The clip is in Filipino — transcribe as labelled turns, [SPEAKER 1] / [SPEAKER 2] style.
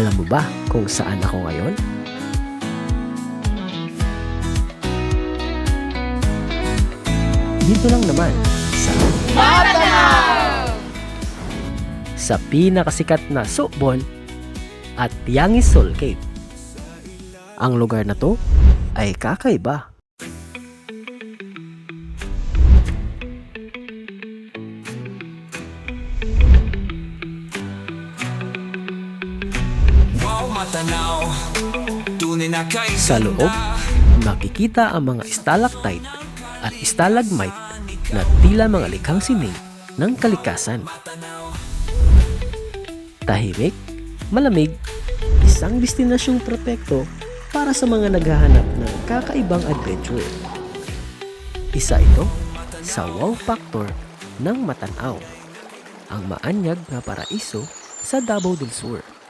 [SPEAKER 1] Alam mo ba kung saan ako ngayon? Dito lang naman sa sa pinakasikat na Subon at Tiangis Soul Cave. Ang lugar na to ay kakaiba. Sa loob, makikita ang mga stalactite at stalagmite na tila mga likhang sining ng kalikasan. Tahimik, malamig, isang destinasyong perpekto para sa mga naghahanap ng kakaibang adventure. Isa ito sa wow factor ng Matanaw, ang maanyag na paraiso sa Davao del Sur.